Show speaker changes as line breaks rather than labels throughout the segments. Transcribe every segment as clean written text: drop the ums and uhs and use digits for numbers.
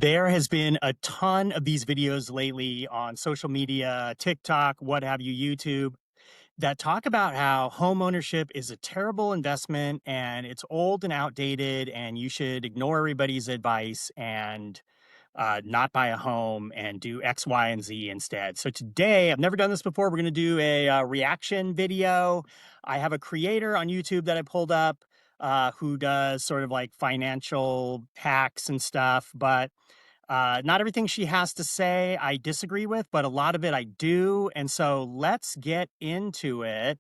There has been a ton of these videos lately on social media, TikTok, what have you, YouTube, that talk about how home ownership is a terrible investment and it's old and outdated, and you should ignore everybody's advice and not buy a home and do X, Y, and Z instead. So today, I've never done this before. We're going to do a reaction video. I have a creator on YouTube that I pulled up who does sort of like financial hacks and stuff, but not everything she has to say I disagree with, but a lot of it I do. And so let's get into it.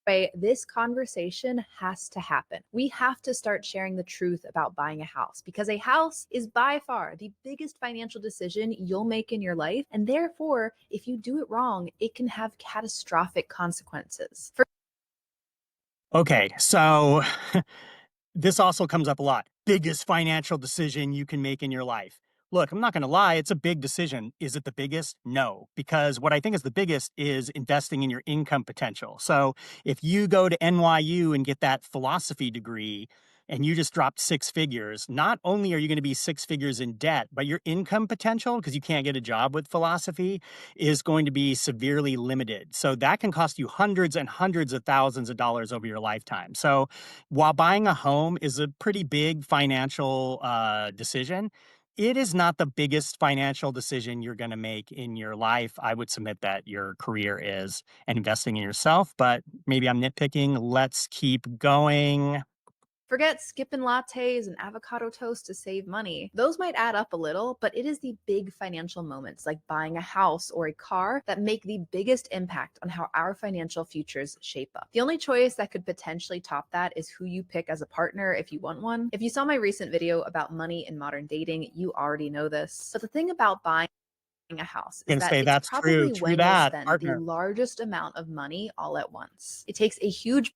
Right, this conversation has to happen. We have to start sharing the truth about buying a house because a house is by far the biggest financial decision you'll make in your life. And therefore, if you do it wrong, it can have catastrophic consequences.
Okay, so this also comes up a lot. Biggest financial decision you can make in your life. Look, I'm not going to lie, it's a big decision. Is it the biggest? No, because what I think is the biggest is investing in your income potential. So if you go to NYU and get that philosophy degree and you just dropped six figures, not only are you going to be six figures in debt, but your income potential, because you can't get a job with philosophy, is going to be severely limited. So that can cost you hundreds and hundreds of thousands of dollars over your lifetime. So while buying a home is a pretty big financial decision, it is not the biggest financial decision you're going to make in your life. I would submit that your career is, and investing in yourself, but maybe I'm nitpicking. Let's keep going.
Forget skipping lattes and avocado toast to save money. Those might add up a little, but it is the big financial moments like buying a house or a car that make the biggest impact on how our financial futures shape up. The only choice that could potentially top that is who you pick as a partner if you want one. If you saw my recent video about money in modern dating, you already know this. But the thing about buying a house is
Gonna
that
say
it's
that's true.
probably
True
when you'll
that,
spend the
partner.
largest amount of money all at once. It takes a huge.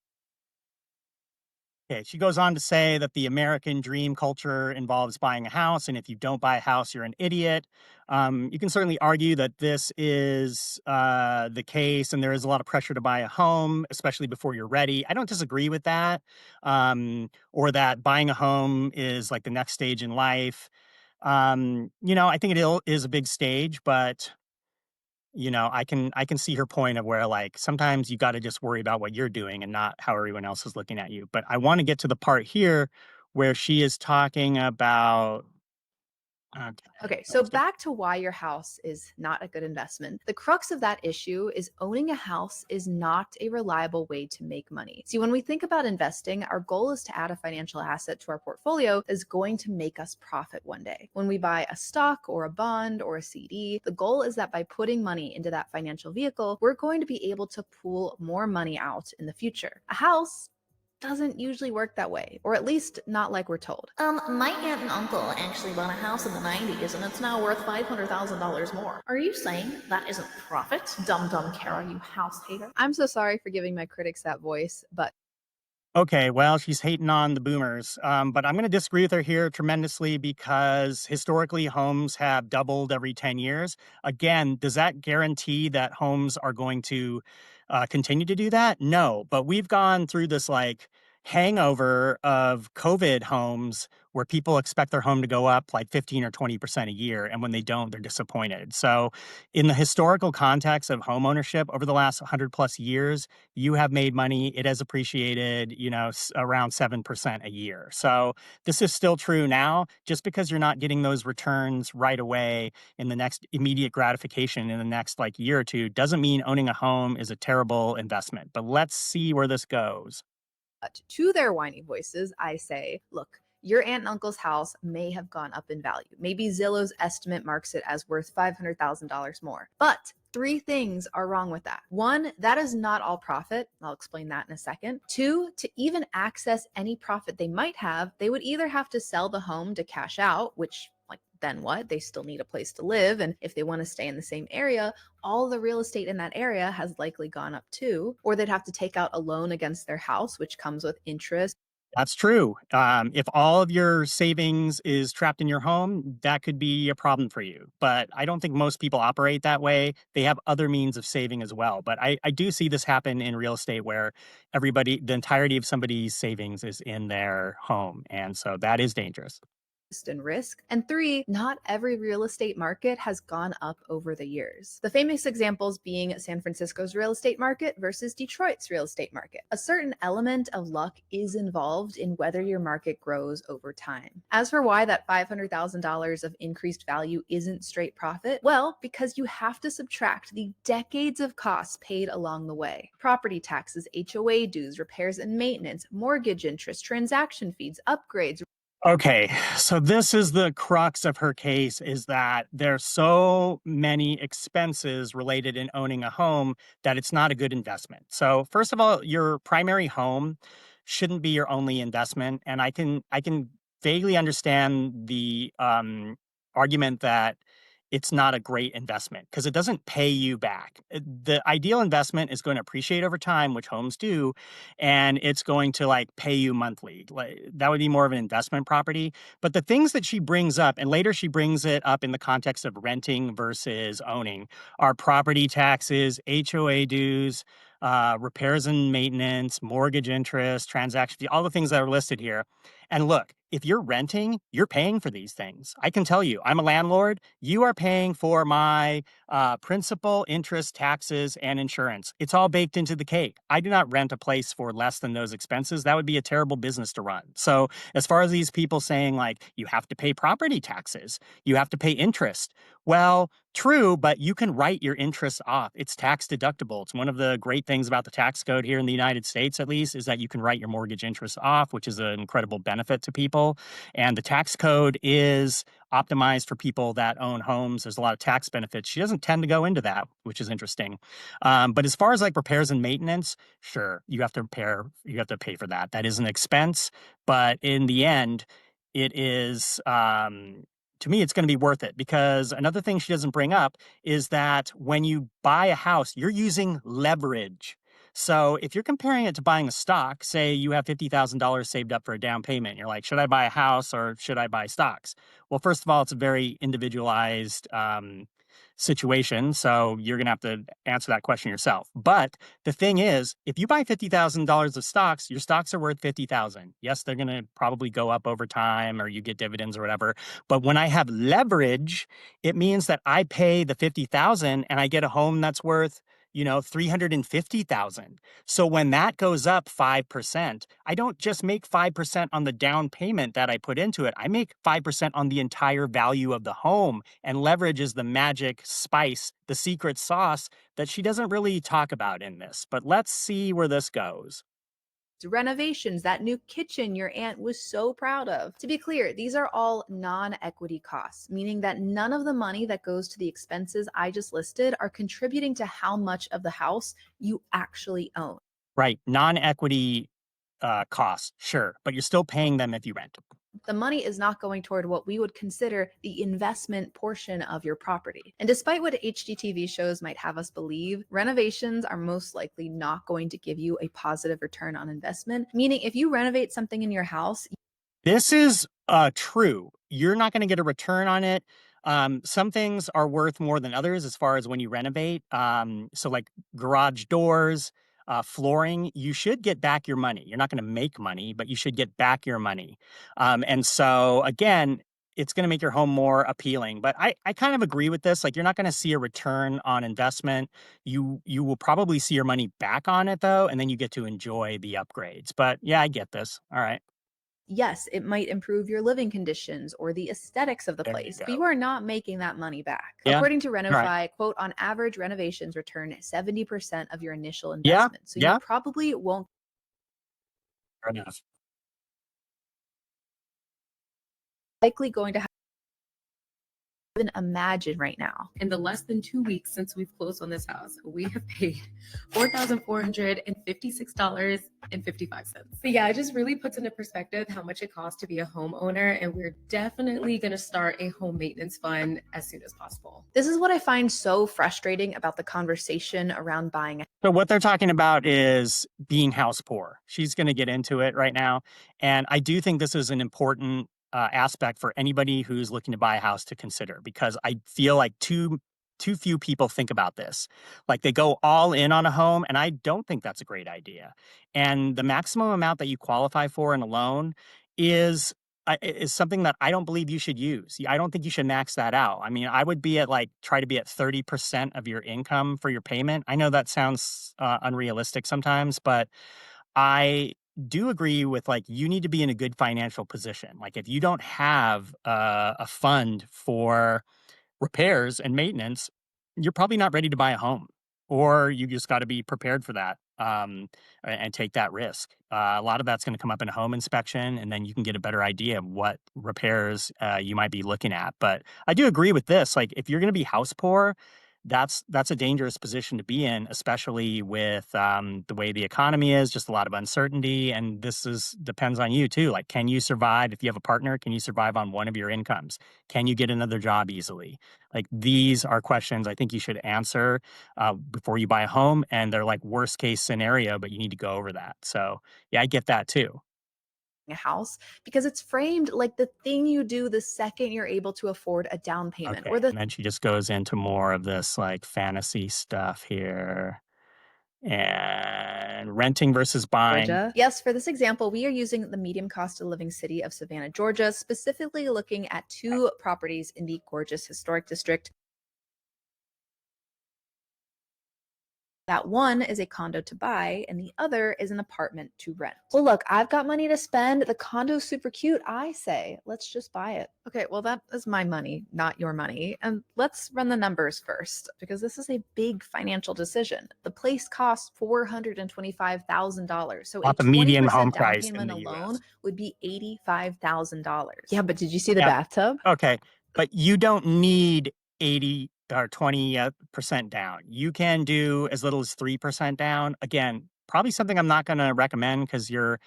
Okay, she goes on to say that the American dream culture involves buying a house, and if you don't buy a house, you're an idiot. You can certainly argue that this is the case, and there is a lot of pressure to buy a home, especially before you're ready. I don't disagree with that, or that buying a home is like the next stage in life. I think is a big stage, but I can see her point of where, like, sometimes you gotta just worry about what you're doing and not how everyone else is looking at you. But I wanna get to the part here where she is talking about okay,
Okay, so
let's get
back to why your house is not a good investment. The crux of that issue is owning a house is not a reliable way to make money. See, when we think about investing, our goal is to add a financial asset to our portfolio that's going to make us profit one day. When we buy a stock or a bond or a CD, the goal is that by putting money into that financial vehicle, we're going to be able to pool more money out in the future. A house doesn't usually work that way, or at least not like we're told.
My aunt and uncle actually bought a house in the 90s and it's now worth $500,000 more. Are you saying that isn't profit? Dumb Kara, you house hater.
I'm so sorry for giving my critics that voice, but
Okay, well, she's hating on the boomers. But I'm gonna disagree with her here tremendously because historically, homes have doubled every 10 years. Again, does that guarantee that homes are going to continue to do that? No, but we've gone through this like hangover of COVID homes where people expect their home to go up like 15 or 20% a year. And when they don't, they're disappointed. So, in the historical context of home ownership over the last 100 plus years, you have made money. It has appreciated, around 7% a year. So this is still true now. Just because you're not getting those returns right away in the next immediate gratification in the next like year or two doesn't mean owning a home is a terrible investment. But let's see where this goes.
to their whiny voices, I say, look, your aunt and uncle's house may have gone up in value. Maybe Zillow's estimate marks it as worth $500,000 more. But three things are wrong with that. One, that is not all profit. I'll explain that in a second. Two, to even access any profit they might have, they would either have to sell the home to cash out, which then what? They still need a place to live. And if they want to stay in the same area, all the real estate in that area has likely gone up too. Or they'd have to take out a loan against their house, which comes with interest.
That's true. If all of your savings is trapped in your home, that could be a problem for you. But I don't think most people operate that way. They have other means of saving as well. But I do see this happen in real estate where the entirety of somebody's savings is in their home. And so that is dangerous.
and risk. And three, not every real estate market has gone up over the years. The famous examples being San Francisco's real estate market versus Detroit's real estate market. A certain element of luck is involved in whether your market grows over time. As for why that $500,000 of increased value isn't straight profit, well, because you have to subtract the decades of costs paid along the way. Property taxes, HOA dues, repairs and maintenance, mortgage interest, transaction fees, upgrades.
Okay, so this is the crux of her case, is that there's so many expenses related in owning a home that it's not a good investment. So first of all, your primary home shouldn't be your only investment. And I can vaguely understand the argument that it's not a great investment because it doesn't pay you back. The ideal investment is going to appreciate over time, which homes do, and it's going to like pay you monthly. Like that would be more of an investment property. But the things that she brings up, and later she brings it up in the context of renting versus owning, are property taxes, HOA dues, repairs and maintenance, mortgage interest, transaction fee, all the things that are listed here. And look, if you're renting, you're paying for these things. I can tell you, I'm a landlord. You are paying for my principal, interest, taxes, and insurance. It's all baked into the cake. I do not rent a place for less than those expenses. That would be a terrible business to run. So, as far as these people saying, like, you have to pay property taxes, you have to pay interest. Well, true, but you can write your interest off. It's tax deductible. It's one of the great things about the tax code here in the United States, at least, is that you can write your mortgage interest off, which is an incredible benefit to people. And the tax code is optimized for people that own homes. There's a lot of tax benefits. She doesn't tend to go into that, which is interesting. But as far as like repairs and maintenance, sure, you have to pay for that. That is an expense, but in the end, it is to me, it's going to be worth it, because another thing she doesn't bring up is that when you buy a house, you're using leverage. So if you're comparing it to buying a stock, say you have $50,000 saved up for a down payment, you're like, should I buy a house or should I buy stocks? Well, first of all, it's a very individualized situation. So you're going to have to answer that question yourself. But the thing is, if you buy $50,000 of stocks, your stocks are worth 50,000. Yes, they're going to probably go up over time, or you get dividends or whatever. But when I have leverage, it means that I pay the 50,000 and I get a home that's worth 350,000. So when that goes up 5%, I don't just make 5% on the down payment that I put into it. I make 5% on the entire value of the home. And leverage is the magic spice, the secret sauce that she doesn't really talk about in this. But let's see where this goes.
Renovations, that new kitchen your aunt was so proud of. To be clear, these are all non-equity costs, meaning that none of the money that goes to the expenses I just listed are contributing to how much of the house you actually own.
Right. Non-equity costs, sure, but you're still paying them if you rent.
The money is not going toward what we would consider the investment portion of your property. And despite what HGTV shows might have us believe, renovations are most likely not going to give you a positive return on investment, meaning if you renovate something in your house.
This is true. You're not going to get a return on it. Some things are worth more than others as far as when you renovate. So like garage doors, flooring, you should get back your money. You're not going to make money, but you should get back your money. And so again, it's going to make your home more appealing. But I kind of agree with this. Like, you're not going to see a return on investment. You will probably see your money back on it though, and then you get to enjoy the upgrades. But yeah, I get this. All right.
Yes, it might improve your living conditions or the aesthetics of the
There you
place, but
go.
you are not making that money back.
Yeah.
According to
All right.
Renovai, quote, on average, renovations return 70% of your initial
Yeah.
investment. So
Yeah.
you probably won't
Fair enough.
likely going to have even imagine right now.
In the less than 2 weeks since we've closed on this house, we have paid $4,456.55. So yeah, it just really puts into perspective how much it costs to be a homeowner, and we're definitely going to start a home maintenance fund as soon as possible.
This is what I find so frustrating about the conversation around buying a
So what they're talking about is being house poor. She's going to get into it right now. And I do think this is an important aspect for anybody who's looking to buy a house to consider, because I feel like too few people think about this. Like, they go all in on a home, and I don't think that's a great idea. And the maximum amount that you qualify for in a loan is is something that I don't believe you should use. I don't think you should max that out. I mean, I would be at like try to be at 30% of your income for your payment. I know that sounds unrealistic sometimes, but I do agree with like you need to be in a good financial position. Like if you don't have a fund for repairs and maintenance, you're probably not ready to buy a home, or you just got to be prepared for that and take that risk. A lot of that's going to come up in a home inspection, and then you can get a better idea of what repairs you might be looking at. But I do agree with this. Like, if you're going to be house poor, that's a dangerous position to be in, especially with the way the economy is, just a lot of uncertainty. And this is depends on you too. Like, can you survive if you have a partner? Can you survive on one of your incomes? Can you get another job easily? Like, these are questions I think you should answer before you buy a home, and they're like worst case scenario, but you need to go over that. So yeah, I get that too.
a house because it's framed like the thing you do the second you're able to afford a down payment or
Okay,
the
and then she just goes into more of this like fantasy stuff here, and renting versus buying.
Georgia. Yes, for this example, we are using the medium cost of living city of Savannah, Georgia, specifically looking at two properties in the gorgeous historic district. That one is a condo to buy and the other is an apartment to rent. Well, look, I've got money to spend. The condo's super cute. I say, let's just buy it. Okay, well, that is my money, not your money. And let's run the numbers first because this is a big financial decision. The place costs $425,000. So a
Off the median
20%
home
down
price in
payment
the
alone
US.
would be $85,000. Yeah, but did you see the
Yep.
bathtub?
Okay, but you don't need 80 or 20% down. You can do as little as 3% down. Again, probably something I'm not going to recommend because your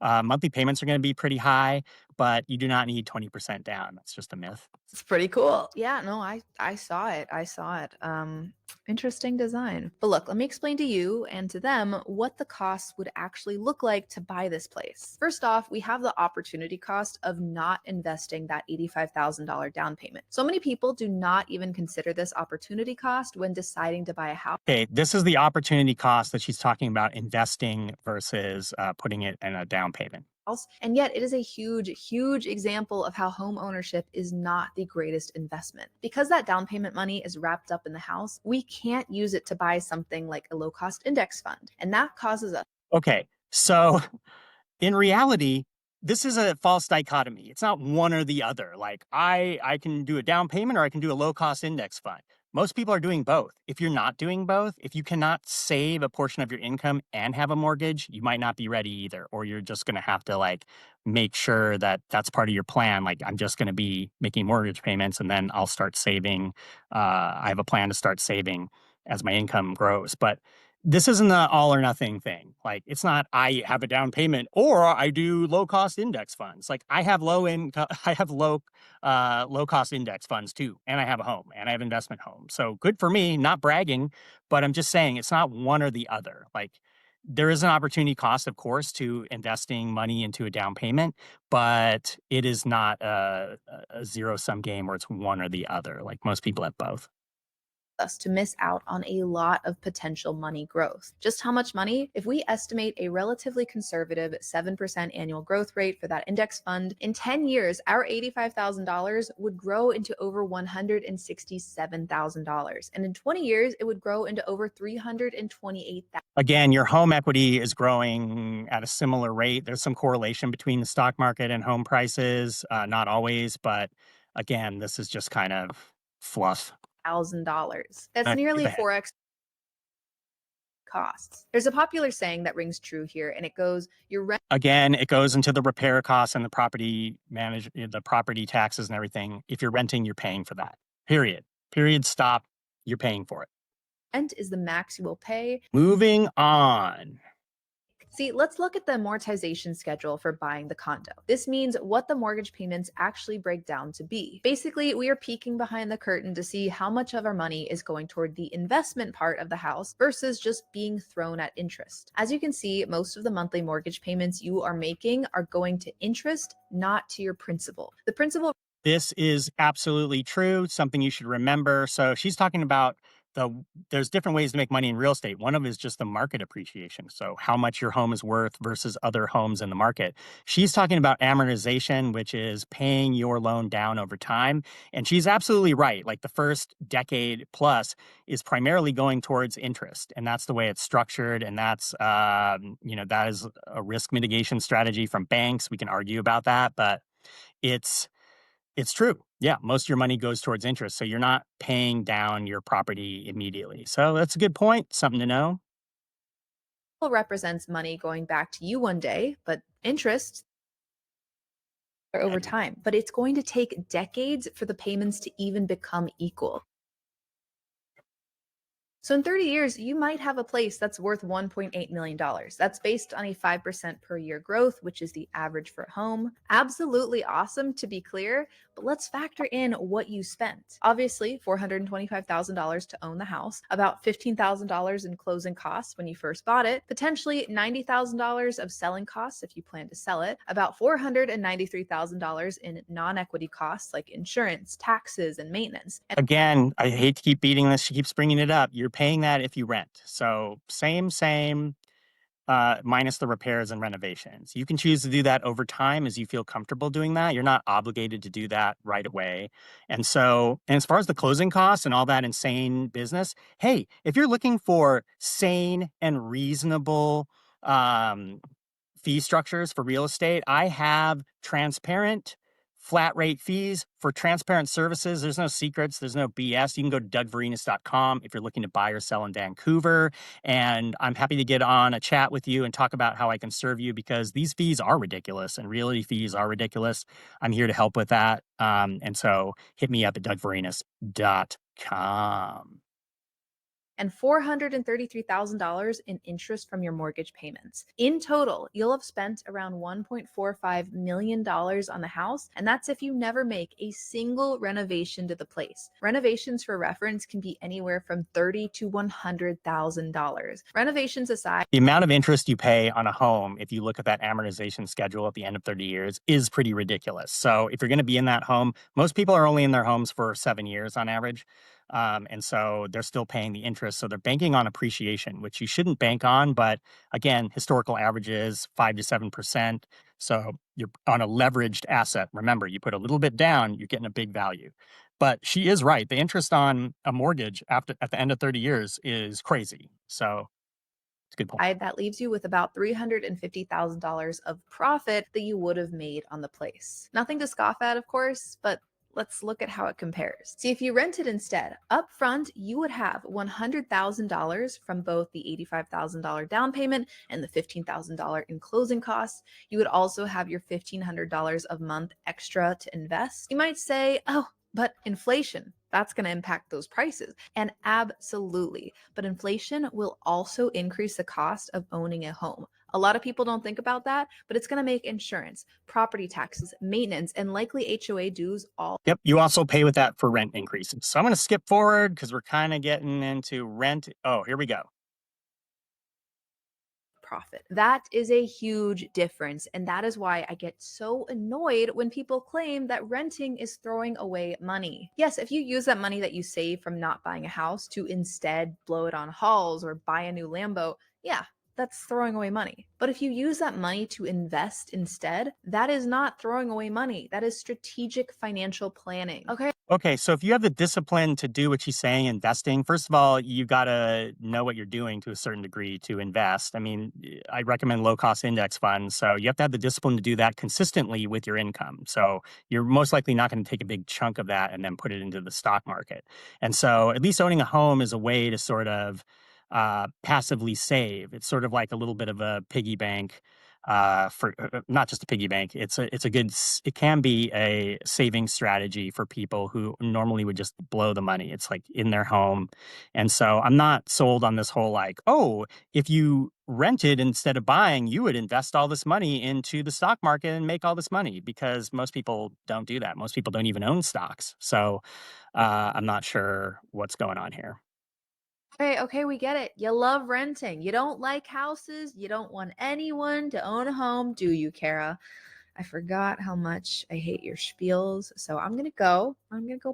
monthly payments are going to be pretty high, but you do not need 20% down. That's just a myth.
It's pretty cool. Yeah, no, I saw it. I saw it. Interesting design. But look, let me explain to you and to them what the costs would actually look like to buy this place. First off, we have the opportunity cost of not investing that $85,000 down payment. So many people do not even consider this opportunity cost when deciding to buy a house.
Okay, this is the opportunity cost that she's talking about investing versus putting it in a down payment.
And yet it is a huge example of how home ownership is not the greatest investment. Because that down payment money is wrapped up in the house, we can't use it to buy something like a low cost index fund. And that causes us
Okay, so in reality, this is a false dichotomy. It's not one or the other. Like I can do a down payment or I can do a low cost index fund. Most people are doing both. If you're not doing both, if you cannot save a portion of your income and have a mortgage, you might not be ready either, or you're just going to have to like make sure that that's part of your plan. Like, I'm just going to be making mortgage payments and then I'll start saving. I have a plan to start saving as my income grows. But this isn't an all or nothing thing. Like, it's not I have a down payment or I do low cost index funds. Like, I have low income, I have low cost index funds too, and I have a home and I have investment home. So good for me, not bragging, but I'm just saying it's not one or the other. Like, there is an opportunity cost, of course, to investing money into a down payment, but it is not a zero sum game where it's one or the other. Like, most people have both.
to miss out on a lot of potential money growth. Just how much money? If we estimate a relatively conservative 7% annual growth rate for that index fund, in 10 years, our $85,000 would grow into over $167,000. And in 20 years, it would grow into over $328,000.
Again, your home equity is growing at a similar rate. There's some correlation between the stock market and home prices, not always, but again, this is just kind of fluff.
$1,000. That's
Okay,
nearly
go ahead.
4x costs. There's a popular saying that rings true here, and it goes, your rent.
Again, it goes into the repair costs and the property the property taxes and everything. If you're renting, you're paying for that. Period. Period. Stop. You're paying for it.
Rent is the max you will pay.
Moving on.
See, let's look at the amortization schedule for buying the condo. This means what the mortgage payments actually break down to be. Basically, we are peeking behind the curtain to see how much of our money is going toward the investment part of the house versus just being thrown at interest. As you can see, most of the monthly mortgage payments you are making are going to interest, not to your principal. The principal.
This is absolutely true, something you should remember. So she's talking about there's different ways to make money in real estate. One of them is just the market appreciation. So how much your home is worth versus other homes in the market. She's talking about amortization, which is paying your loan down over time. And she's absolutely right. Like the first decade plus is primarily going towards interest. And that's the way it's structured. And that's, that is a risk mitigation strategy from banks. We can argue about that, but it's it's true. Yeah, most of your money goes towards interest, so you're not paying down your property immediately. So that's a good point, something to know.
Represents money going back to you one day, but interest or over time. But it's going to take decades for the payments to even become equal. So in 30 years, you might have a place that's worth $1.8 million. That's based on a 5% per year growth, which is the average for a home. Absolutely awesome, to be clear, but let's factor in what you spent. Obviously, $425,000 to own the house, about $15,000 in closing costs when you first bought it, potentially $90,000 of selling costs if you plan to sell it, about $493,000 in non-equity costs like insurance, taxes, and maintenance.
Again, I hate to keep beating this. She keeps bringing it up. You're paying that if you rent. So same, minus the repairs and renovations. You can choose to do that over time as you feel comfortable doing that. You're not obligated to do that right away. And as far as the closing costs and all that insane business, hey, if you're looking for sane and reasonable fee structures for real estate, I have transparent flat rate fees for transparent services. There's no secrets. There's no BS. You can go to dougvarenas.com if you're looking to buy or sell in Vancouver. And I'm happy to get on a chat with you and talk about how I can serve you, because these fees are ridiculous and realty fees are ridiculous. I'm here to help with that. And so hit me up at dougvarenas.com.
And $433,000 in interest from your mortgage payments. In total, you'll have spent around $1.45 million on the house, and that's if you never make a single renovation to the place. Renovations, for reference, can be anywhere from $30,000 to $100,000. Renovations aside,
the amount of interest you pay on a home, if you look at that amortization schedule at the end of 30 years, is pretty ridiculous. So if you're going to be in that home, most people are only in their homes for 7 years on average. And so they're still paying the interest. So they're banking on appreciation, which you shouldn't bank on. But again, historical averages 5 to 7%. So you're on a leveraged asset. Remember, you put a little bit down, you're getting a big value. But she is right. The interest on a mortgage at the end of 30 years is crazy. So it's a good point.
that leaves you with about $350,000 of profit that you would have made on the place. Nothing to scoff at, of course, but let's look at how it compares. See, if you rented instead, up front, you would have $100,000 from both the $85,000 down payment and the $15,000 in closing costs. You would also have your $1,500 a month extra to invest. You might say, oh, but inflation, that's going to impact those prices. And absolutely. But inflation will also increase the cost of owning a home. A lot of people don't think about that, but it's going to make insurance, property taxes, maintenance, and likely HOA dues all.
Yep. You also pay with that for rent increases. So I'm going to skip forward because we're kind of getting into rent. Oh, here we go.
Profit. That is a huge difference. And that is why I get so annoyed when people claim that renting is throwing away money. Yes, if you use that money that you save from not buying a house to instead blow it on halls or buy a new Lambo, yeah, that's throwing away money. But if you use that money to invest instead, that is not throwing away money. That is strategic financial planning.
Okay, so if you have the discipline to do what she's saying, investing, first of all, you got to know what you're doing to a certain degree to invest. I mean, I recommend low-cost index funds. So you have to have the discipline to do that consistently with your income. So you're most likely not going to take a big chunk of that and then put it into the stock market. And so at least owning a home is a way to sort of passively save. It's sort of like a little bit of a piggy bank. For not just a piggy bank, it can be a saving strategy for people who normally would just blow the money. It's like in their home. And so I'm not sold on this whole like, oh, if you rented instead of buying, you would invest all this money into the stock market and make all this money, because most people don't do that. Most people don't even own stocks. So I'm not sure what's going on here.
Okay, we get it. You love renting. You don't like houses. You don't want anyone to own a home, do you, Kara? I forgot how much I hate your spiels. So I'm going to go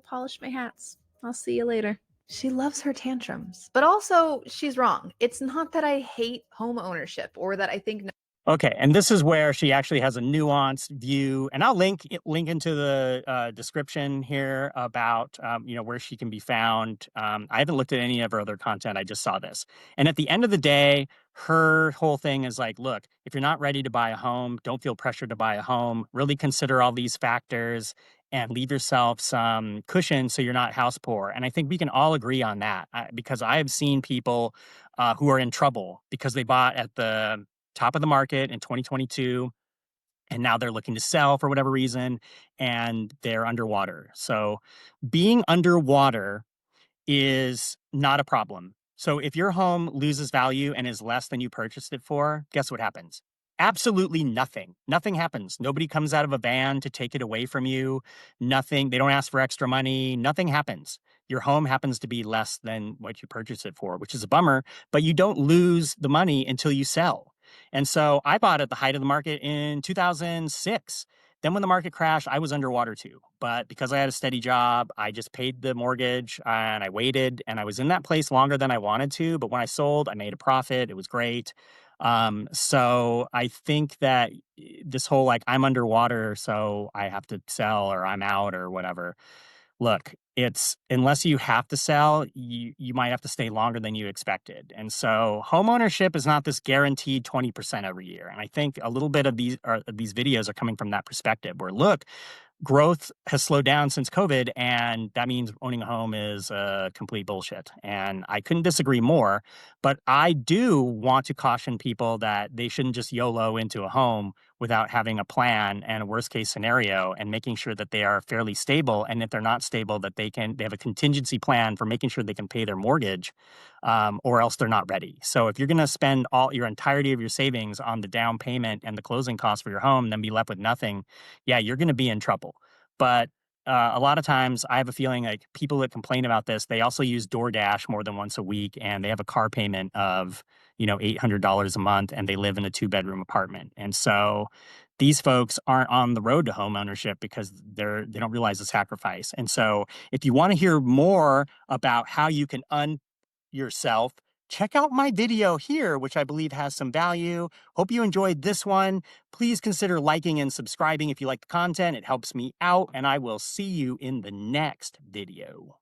polish my hats. I'll see you later. She loves her tantrums, but also she's wrong. It's not that I hate home ownership or that I think
Okay, and this is where she actually has a nuanced view, and I'll link into the description here about where she can be found. I haven't looked at any of her other content; I just saw this. And at the end of the day, her whole thing is like, look, if you're not ready to buy a home, don't feel pressured to buy a home. Really consider all these factors and leave yourself some cushion so you're not house poor. And I think we can all agree on that because I have seen people who are in trouble because they bought at the top of the market in 2022 and now they're looking to sell for whatever reason and they're underwater. So being underwater is not a problem. So if your home loses value and is less than you purchased it for, guess what happens? Absolutely nothing. Nothing happens. Nobody comes out of a van to take it away from you. Nothing. They don't ask for extra money. Nothing happens. Your home happens to be less than what you purchased it for, which is a bummer, but you don't lose the money until you sell. And so I bought at the height of the market in 2006. Then when the market crashed, I was underwater too. But because I had a steady job, I just paid the mortgage and I waited and I was in that place longer than I wanted to. But when I sold, I made a profit. It was great. So I think that this whole like I'm underwater, so I have to sell or I'm out or whatever. Look, it's unless you have to sell, you might have to stay longer than you expected. And so homeownership is not this guaranteed 20% every year. And I think a little bit of these videos are coming from that perspective where look, growth has slowed down since COVID, and that means owning a home is complete bullshit. And I couldn't disagree more, but I do want to caution people that they shouldn't just YOLO into a home without having a plan and a worst case scenario and making sure that they are fairly stable. And if they're not stable, that they have a contingency plan for making sure they can pay their mortgage, or else they're not ready. So if you're going to spend all your entirety of your savings on the down payment and the closing costs for your home, then be left with nothing, yeah, you're going to be in trouble. But a lot of times I have a feeling like people that complain about this, they also use DoorDash more than once a week and they have a car payment of, $800 a month and they live in a 2-bedroom apartment. And so these folks aren't on the road to home ownership because they don't realize the sacrifice. And so if you want to hear more about how you can yourself, check out my video here, which I believe has some value. Hope you enjoyed this one. Please consider liking and subscribing if you like the content. It helps me out, and I will see you in the next video.